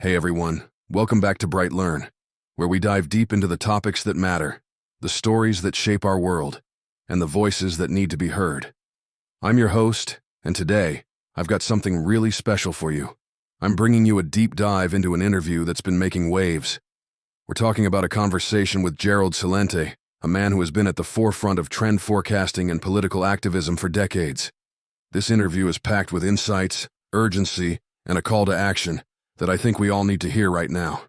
Hey everyone, welcome back to BrightLearn, where we dive deep into the topics that matter, the stories that shape our world, and the voices that need to be heard. I'm your host, and today, I've got something really special for you. I'm bringing you a deep dive into an interview that's been making waves. We're talking about a conversation with Gerald Celente, a man who has been at the forefront of trend forecasting and political activism for decades. This interview is packed with insights, urgency, and a call to action that I think we all need to hear right now.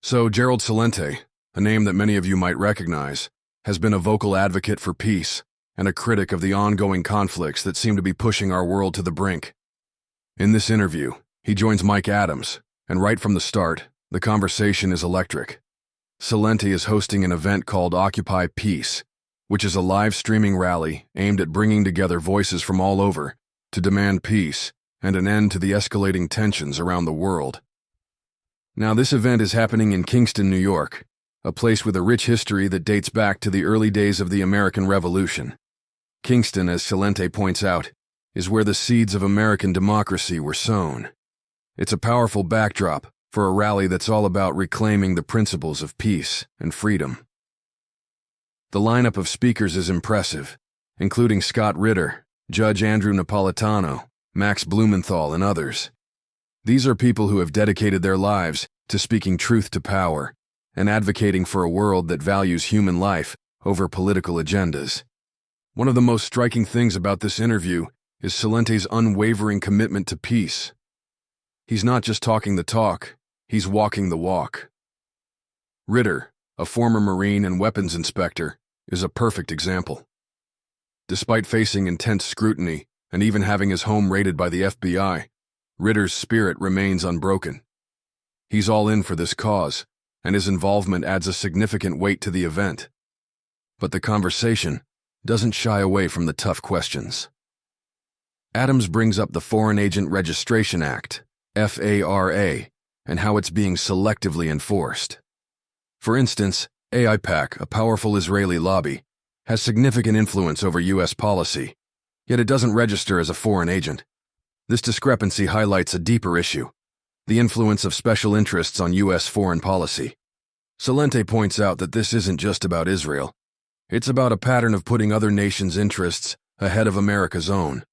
So, Gerald Celente, a name that many of you might recognize, has been a vocal advocate for peace and a critic of the ongoing conflicts that seem to be pushing our world to the brink. In this interview, he joins Mike Adams, and right from the start, the conversation is electric. Celente is hosting an event called Occupy Peace, which is a live streaming rally aimed at bringing together voices from all over to demand peace and an end to the escalating tensions around the world. Now, this event is happening in Kingston, New York, a place with a rich history that dates back to the early days of the American Revolution. Kingston, as Celente points out, is where the seeds of American democracy were sown. It's a powerful backdrop for a rally that's all about reclaiming the principles of peace and freedom. The lineup of speakers is impressive, including Scott Ritter, Judge Andrew Napolitano, Max Blumenthal, and others. These are people who have dedicated their lives to speaking truth to power and advocating for a world that values human life over political agendas. One of the most striking things about this interview is Celente's unwavering commitment to peace. He's not just talking the talk, he's walking the walk. Ritter, a former Marine and weapons inspector, is a perfect example. Despite facing intense scrutiny and even having his home raided by the FBI, Ritter's spirit remains unbroken. He's all in for this cause, and his involvement adds a significant weight to the event. But the conversation doesn't shy away from the tough questions. Adams brings up the Foreign Agent Registration Act, FARA, and how it's being selectively enforced. For instance, AIPAC, a powerful Israeli lobby, has significant influence over U.S. policy, yet it doesn't register as a foreign agent. This discrepancy highlights a deeper issue: the influence of special interests on U.S. foreign policy. Celente points out that this isn't just about Israel. It's about a pattern of putting other nations' interests ahead of America's own.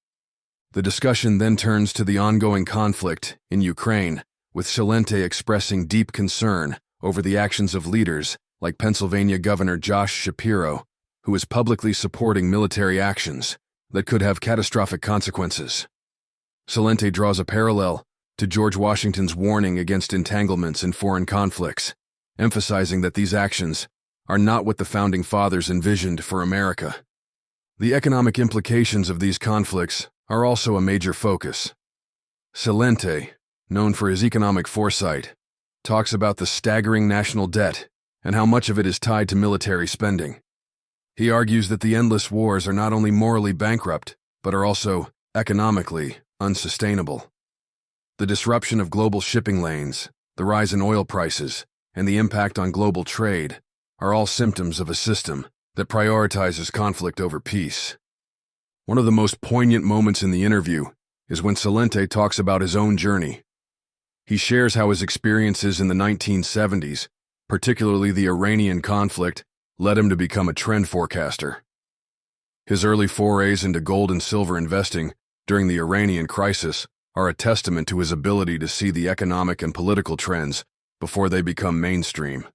The discussion then turns to the ongoing conflict in Ukraine, with Celente expressing deep concern over the actions of leaders like Pennsylvania Governor Josh Shapiro, who is publicly supporting military actions that could have catastrophic consequences. Celente draws a parallel to George Washington's warning against entanglements in foreign conflicts, emphasizing that these actions are not what the Founding Fathers envisioned for America. The economic implications of these conflicts are also a major focus. Celente, known for his economic foresight, talks about the staggering national debt and how much of it is tied to military spending. He argues that the endless wars are not only morally bankrupt, but are also economically unsustainable. The disruption of global shipping lanes, the rise in oil prices, and the impact on global trade are all symptoms of a system that prioritizes conflict over peace. One of the most poignant moments in the interview is when Celente talks about his own journey. He shares how his experiences in the 1970s, particularly the Iranian conflict, led him to become a trend forecaster. His early forays into gold and silver investing during the Iranian crisis are a testament to his ability to see the economic and political trends before they become mainstream.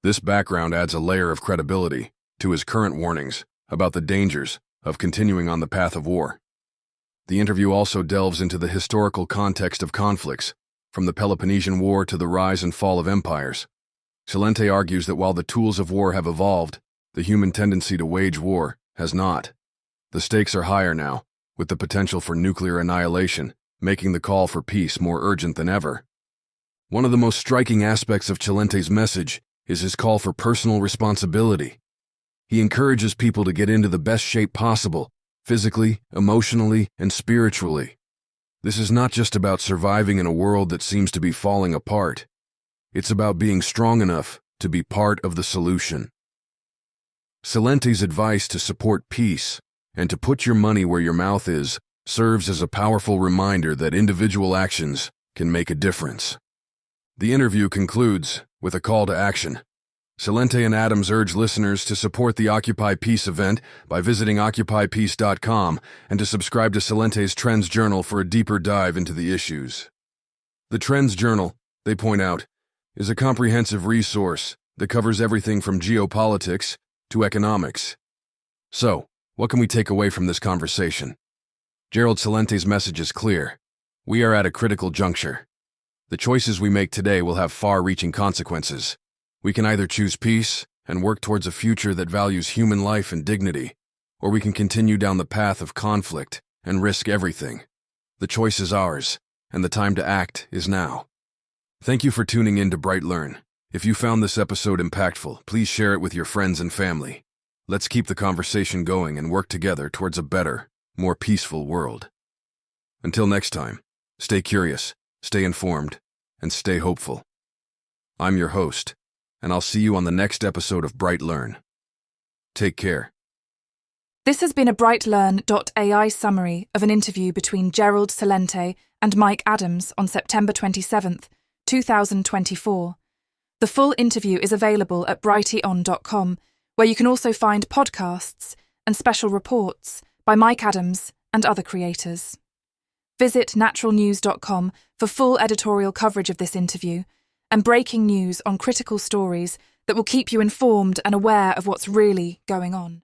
This background adds a layer of credibility to his current warnings about the dangers of continuing on the path of war. The interview also delves into the historical context of conflicts, from the Peloponnesian War to the rise and fall of empires. Celente argues that while the tools of war have evolved, the human tendency to wage war has not. The stakes are higher now, with the potential for nuclear annihilation, making the call for peace more urgent than ever. One of the most striking aspects of Celente's message is his call for personal responsibility. He encourages people to get into the best shape possible, physically, emotionally, and spiritually. This is not just about surviving in a world that seems to be falling apart. It's about being strong enough to be part of the solution. Celente's advice to support peace and to put your money where your mouth is serves as a powerful reminder that individual actions can make a difference. The interview concludes with a call to action. Celente and Adams urge listeners to support the Occupy Peace event by visiting occupypeace.com and to subscribe to Celente's Trends Journal for a deeper dive into the issues. The Trends Journal, they point out, is a comprehensive resource that covers everything from geopolitics to economics. So, what can we take away from this conversation? Gerald Celente's message is clear. We are at a critical juncture. The choices we make today will have far-reaching consequences. We can either choose peace and work towards a future that values human life and dignity, or we can continue down the path of conflict and risk everything. The choice is ours, and the time to act is now. Thank you for tuning in to BrightLearn. If you found this episode impactful, please share it with your friends and family. Let's keep the conversation going and work together towards a better, more peaceful world. Until next time, stay curious, stay informed, and stay hopeful. I'm your host, and I'll see you on the next episode of BrightLearn. Take care. This has been a BrightLearn.ai summary of an interview between Gerald Celente and Mike Adams on September 27th, 2024. The full interview is available at brighteon.com, where you can also find podcasts and special reports by Mike Adams and other creators. Visit naturalnews.com for full editorial coverage of this interview and breaking news on critical stories that will keep you informed and aware of what's really going on.